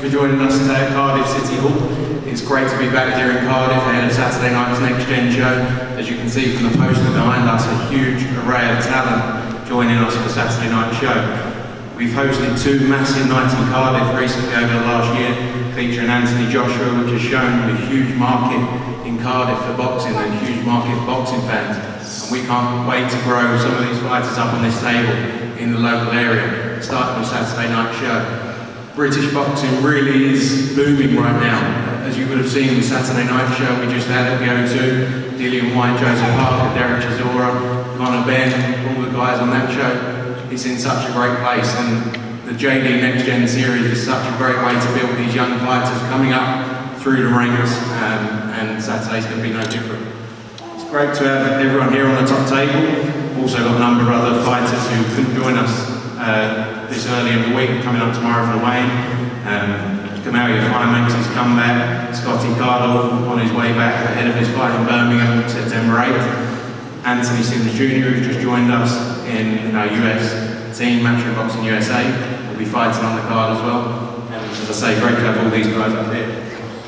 for joining us today at Cardiff City Hall. It's great to be back here in Cardiff ahead of Saturday night's Nxtgen show. As you can see from the poster behind us, a huge array of talent joining us for the Saturday night show. We've hosted two massive nights in Cardiff recently over the last year, featuring Anthony Joshua, which has shown a huge market in Cardiff for boxing and a huge market for boxing fans. And we can't wait to grow some of these fighters up on this table in the local area, starting with Saturday night show. British boxing really is booming right now. As you would have seen with Saturday night show we just had at the O2, Dillian White, Joseph Parker, Derek Chisora, Conor Ben, all the guys on that show. It's in such a great place, and the JD Nxtgen series is such a great way to build these young fighters coming up through the ranks, and Saturday's going to be no different. It's great to have everyone here on the top table. Also got a number of other fighters who couldn't join us this early in the week, coming up tomorrow for the weigh-in. Kamal Fire makes his comeback. Scotty Cardle on his way back ahead of his fight in Birmingham, September 8th. Anthony Simmons Jr., who's just joined us in our US team, Matchroom Boxing USA, will be fighting on the card as well. And as I say, great to have all these guys up here.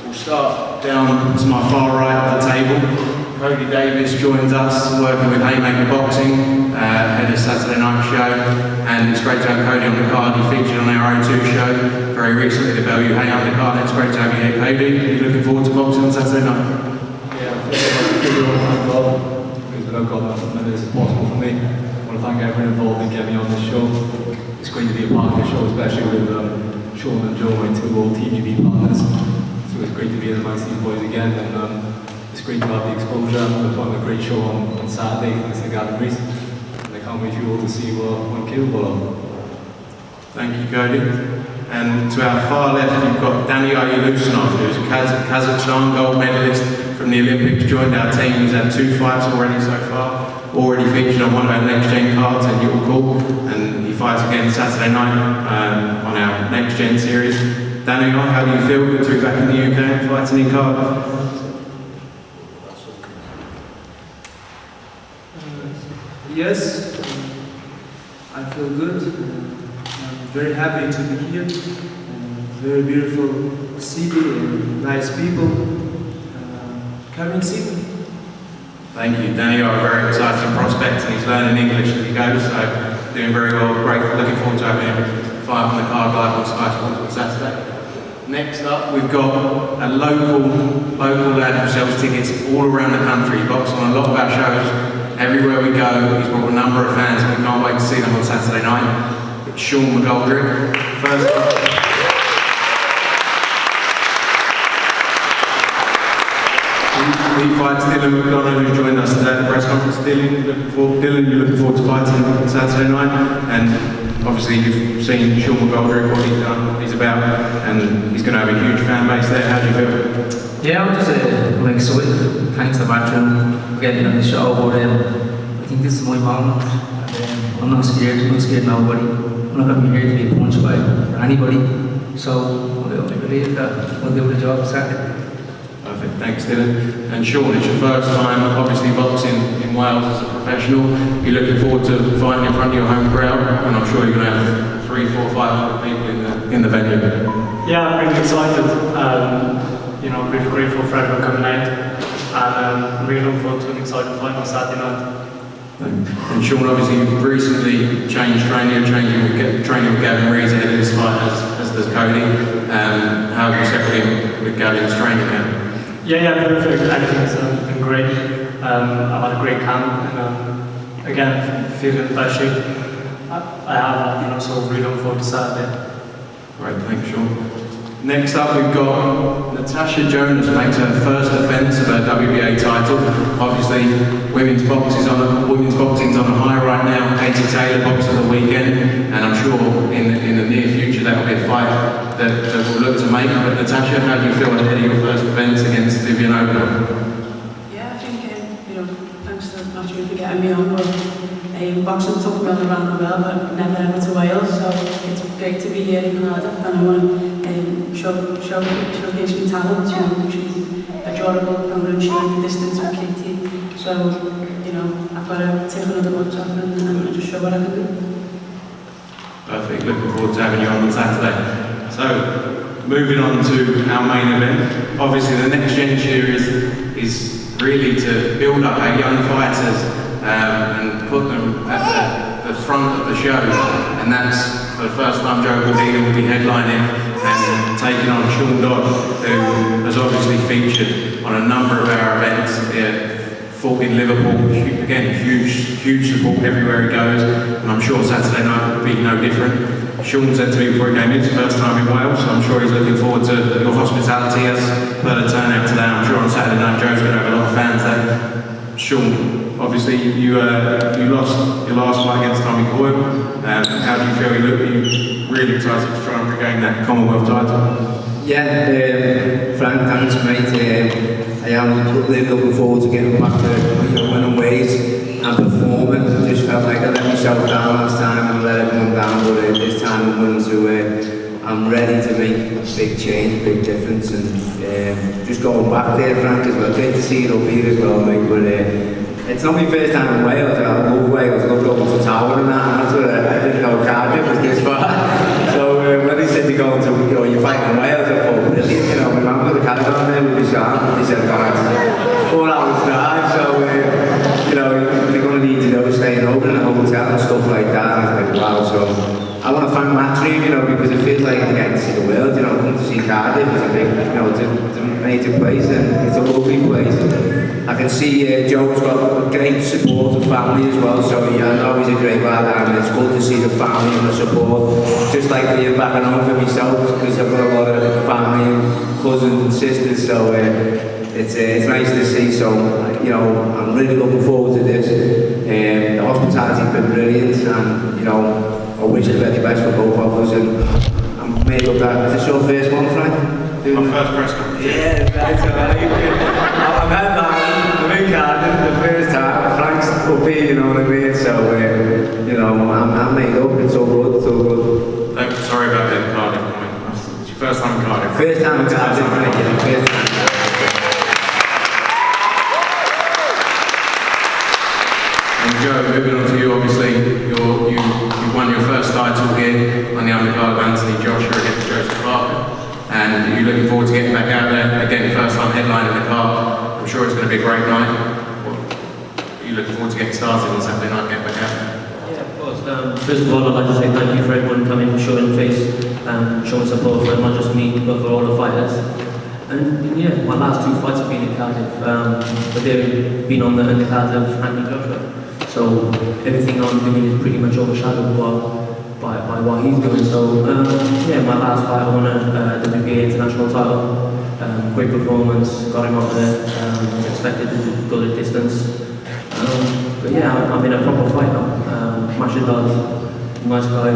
We'll start down to my far right of the table. Cody Davies joins us, working with Haymaker Boxing, ahead of Saturday night show, and it's great to have Cody on the card. He featured on our O2 show very recently, the Bellevue Hay undercard. It's great to have you here, Cody. Are you looking forward to boxing on Saturday night? Yeah, I've got as many as possible for me. I want to thank everyone involved in getting me on this show. It's great to be a part of the show, especially with Sean and Joe, my two old TGB partners. So it's great to be amongst these boys again, and it's great to have the exposure. We're putting a great show on Saturday against the Galleries, and I can't wait for you all to see what I'm capable of. Thank you, Cody. And to our far left, you've got Danny Ayulushinov, who's a Kazakhstan gold medalist from the Olympics, joined our team. He's had 2 fights already so far, already featured on one of our Nxtgen cards at your call, and he fights again Saturday night on our Nxtgen series. Danny, how do you feel good to be back in the UK and fighting in Cardiff? Yes, I feel good. I'm very happy to be here. Very beautiful city and nice people. Come and see me. Thank you. Danny, you're a very exciting prospect, and he's learning English as he goes, so doing very well. Great. Looking forward to having him fight on the card live on Sky Sports on Saturday. Next up, we've got a local lad who sells tickets all around the country. He boxes on a lot of our shows. Everywhere we go, he's brought a number of fans, and we can't wait to see them on Saturday night. It's Sean McGoldrick. First up. He fights Dylan McDonough, who joined us today at the press conference. Dylan, you're looking forward to fighting on Saturday night, and obviously you've seen Sean McGoldrick, what he's done, what he's about, and he's going to have a huge fan base there. How do you feel? Yeah, I'm just excited. Thanks to Matchroom for getting me on the show, but I think this is my moment. I'm not scared. I'm not scared of nobody. I'm not going to be here to be punched by anybody. So I believe that we'll do the job Saturday. Perfect, thanks Dylan. And Sean, it's your first time obviously boxing in Wales as a professional. You're looking forward to fighting in front of your home crowd, and I'm sure you're going to have 300, 400, 500 people in the venue. Yeah, I'm really excited. I'm really grateful for everyone coming out, and I'm really looking forward to an exciting fight on Saturday night. And Sean, obviously you've recently changed training with Gavin Rees ahead of this fight, as does Cody. How have you settled in with Gavin's training camp? Yeah, perfect. Everything's been great. I've had a great camp, and again, feeling in the best shape I have, so really looking forward to Saturday. Great, thanks Sean. Next up we've got Natasha Jonas makes her first defence of her WBA title. Obviously women's boxing's on a high right now. Katie Taylor boxes the weekend, and I'm sure in the near future that will be a fight that we'll look to make. But Natasha, how do you feel ahead of your first defence against Vivian O'Connor? Yeah, I think thanks to Matthew for getting me on. Boxing took me all around the world, but never ever to Wales, so it's great to be here in Cardiff, and I want to showcase my talent. She's adorable, and we're sharing the distance with Katie, so I've got to take another box off and just show what I can do. Perfect, looking forward to having you on Saturday. So, moving on to our main event. Obviously, the Next Gen series is really to build up our young fighters and put them at the front of the show. And that's for the first time Cordina will be headlining and taking on Sean Dodd, who has obviously featured on a number of our events. Fought in Liverpool, again, huge support everywhere he goes, and I'm sure Saturday night will be no different. Sean said to me before he came in, it's the first time in Wales, so I'm sure he's looking forward to your hospitality as per the turnout today. I'm sure on Saturday night Joe's going to have a lot of fans there. Sean, obviously you lost your last fight against Tommy Coyle. How do you feel? You really excited to try and regain that Commonwealth title? Yeah, Frank, thanks mate. I am really looking forward to getting back to winning ways and performing. I just felt like I let myself down last time and let everyone down, but this time I'm willing to, I'm ready to make a big change, a big difference, and just going back there, Frank, as well. Great to see you up here as well, mate, but it's not my first time in Wales. I love Wales, I love going to Tower and that, and that's what I didn't know Cardiff was this far. So when they said you're going to, you're fighting in Wales, I thought, brilliant, my mum got the caravan there with his arm, he said, God, 4 hours drive, so, they're going to need to know staying over in a hotel and stuff like that, and I was like, wow, so I want to find Matchroom, because it feels like I'm getting to see the world, come to see Cardiff, it's a big, it's a major place, and it's a lovely place. I can see Joe's got great support of family as well, so I know he's a great lad, and it's good to see the family and the support, just like being back at home for myself, because I've got a lot of family and cousins and sisters, so it's nice to see. So I'm really looking forward to this. The hospitality's been brilliant, and I wish the very best for both of us, and I'm made up that. Is this your first one, Frank? My first press conference. Yeah, that's alright. I'm in Cardiff for the first time. Frank's up here, you know what I mean? So, I'm made up. It's all good. It's all good. Sorry about that, Cardiff. It's your first time in Cardiff. First time in Cardiff, right? First time. And Joe, moving on to you, obviously, you won your first title here on the undercard of Anthony Joshua against Joseph Parker. And are you looking forward to getting back out there? Again, first time headlining the card. I'm sure it's going to be a great night. Are you looking forward to getting started on Saturday night, getting back out there? Yeah, of course. First of all, I'd like to say thank you for everyone coming, showing face, showing support for not just me, but for all the fighters. And yeah, my last 2 fights have been in Cardiff, but they've been on the undercard of Anthony Joshua. So everything I'm doing is pretty much overshadowed by what he's doing. So yeah, my last fight I won the WBA international title. Great performance, got him out there. Expected to go the distance. But yeah, I'm in a proper fight now. Cordina-Dodd, nice guy,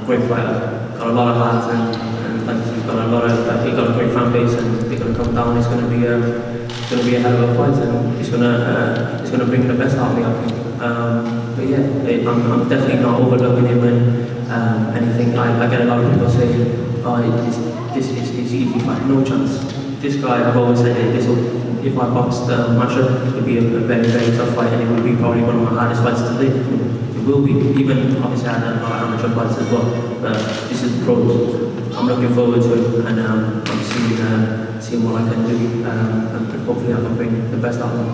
great fighter. Got a lot of heart and like he's got a lot of he got a great fan base, and they're gonna come down. It's gonna be a hell of a fight, and it's gonna bring the best out of me, I think. But yeah, I'm definitely not overlooking him and anything. I get a lot of people say, oh, this is easy fight, no chance. This guy, I've always said that if I boxed Masha, it would be a very, very tough fight, and it would be probably one of my hardest fights to live. It will be, even obviously I had a lot of amateur fights as well. This is pros. I'm looking forward to it, and I'm seeing what I can do, and hopefully I can bring the best out of him.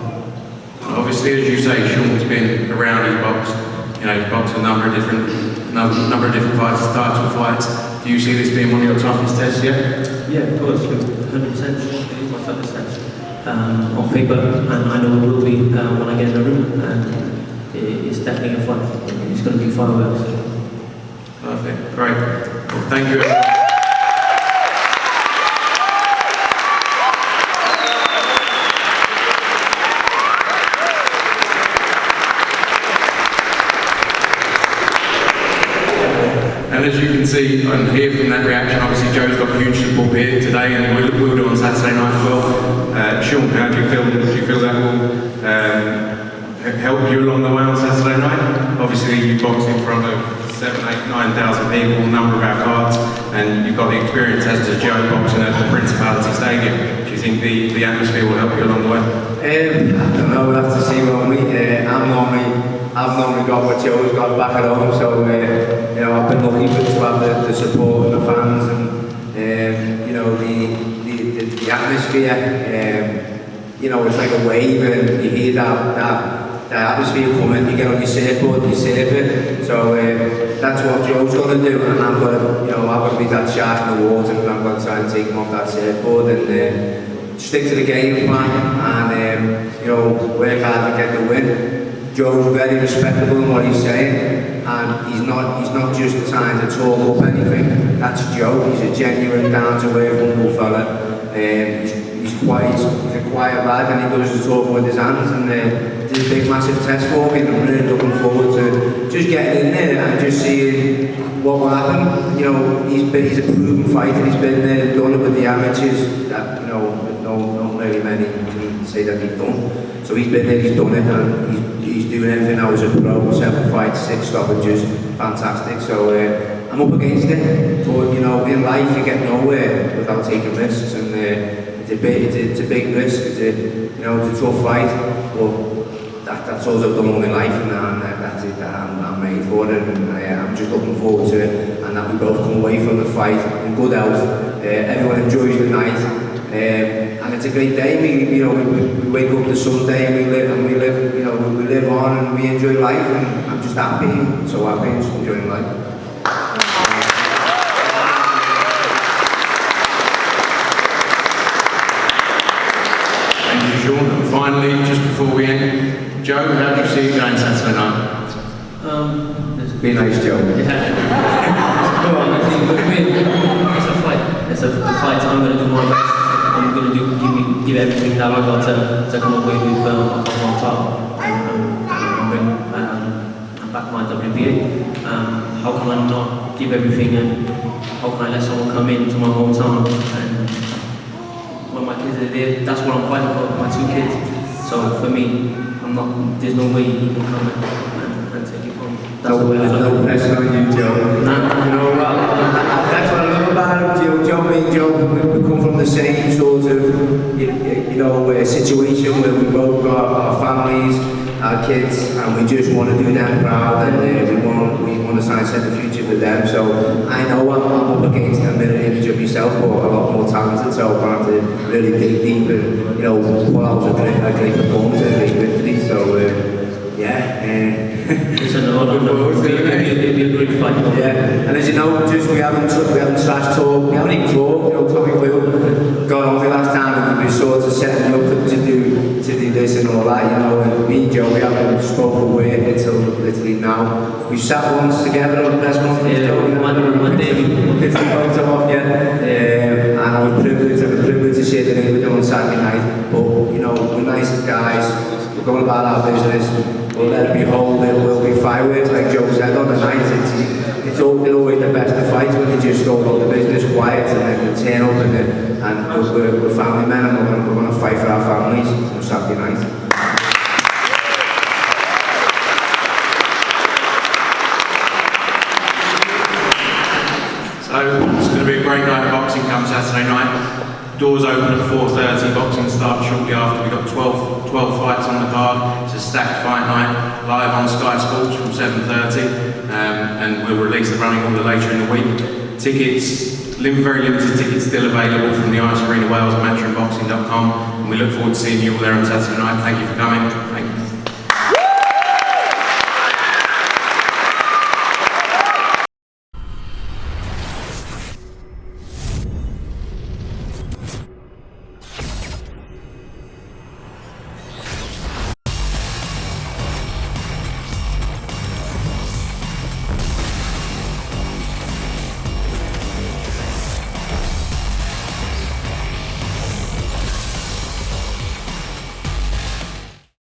Obviously, as you say, Sean's been around his box. He's boxed a number of different fights, title fights. Do you see this being one of your toughest tests yet? Yeah, of course, 100%. It is my toughest test on paper, and I know it will be when I get in the room. And it's definitely a fight. It's going to be fireworks. Perfect, great. Well, thank you. And as you can see and hear from that reaction, obviously Joe's got huge support here today, and we'll do on Saturday night as well. Sean, how do you feel? Do you feel that will help you along the way on Saturday night? Obviously you boxed in front of 7,000, 8,000, 9,000 people, a number of our cards, and you've got the experience as does Joe boxing at the Principality Stadium. Do you think the atmosphere will help you along the way? I don't know, we'll have to see when we. I've normally got what Joe's got back at home, so I've been lucky to have the support of the fans, and You know, the atmosphere, you know, it's like a wave, and you hear that atmosphere coming, you get on your surfboard, you surf it. So that's what Joe's going to do, and I'm going to, you know, I'm going to be that shark in the water, and I'm going to try and take him off that surfboard and stick to the game plan, and you know, work hard to get the win. Joe's very respectable in what he's saying, and he's not just trying to talk up anything. That's Joe. He's a genuine, down-to-earth, humble fella. He's a quiet lad, and he does the talking with his hands, and it's a big, massive test for me, and I'm really looking forward to just getting in there and just seeing what will happen. You know, he's a proven fighter. He's been there and done it with the amateurs that, you know, not really many can say that he's done. So he's been there, he's done it, and he's doing everything now as a pro. 7 fights, 6 stoppages, fantastic. So I'm up against it, but you know, in life you get nowhere without taking risks, and it's a big risk. It's a tough fight, but that's all I've done all my life, and that's it. I'm made for it, and I'm just looking forward to it, and that we both come away from the fight in good health. Everyone enjoys the night. And it's a great day. We wake up to Sunday, and we live on, and we enjoy life, and I'm just happy, so happy, and just enjoying life. Thank you, Sean. And finally, just before we end, Joe, how do you see it going Saturday night? Be nice, Joe. Yeah. Come on, it's a fight. It's a fight. I'm going to do my best. I'm going to give everything that I got to come away with a couple on top and bring back my WBA. How can I not give everything, and how can I let someone come into my hometown, and when my kids are there, that's what I'm fighting for, my 2 kids. So for me, there's no way you can come and take it from me. That's the way I look. No pressure on you, Joe. Nah. You know, that's what I love about him, Joe. We come from the same sort of, situation where we both got our families, our kids, and we just want to do them proud, and we want to try and set the future for them. So I know I'm up against a mirror image of yourself, but a lot more talented. So I'm going to have to really dig deep and pull out a great performance, a great victory. So It's an honor. It'll be a great fight. Yeah, and as you know, we haven't trash talked, we haven't even talked. Tommy Will got on me last time, and we sort of setting up to do this and all that, and me and Joe, we haven't spoken a word until literally now. We sat once together on a press conference, one day we pissed the photo off, and I was privileged to share the name with them on Saturday night, but we're nice guys, we're going about our business. We'll let it be whole, there will be fireworks, like Joe said on the night. It's always the best of fights when they just go about the business quiet, and then they turn up, and we're family men, and we're going to fight for our families on Saturday night. So it's going to be a great night of boxing come Saturday night. Doors open at 4:30, boxing starts shortly after. We've got 12 fights on the card. It's a stacked fight night, live on Sky Sports from 7:30, and we'll release the running order later in the week. Tickets, very limited tickets still available from the Ice Arena Wales at matchroomboxing.com, and we look forward to seeing you all there on Saturday night. Thank you for coming. Thank you.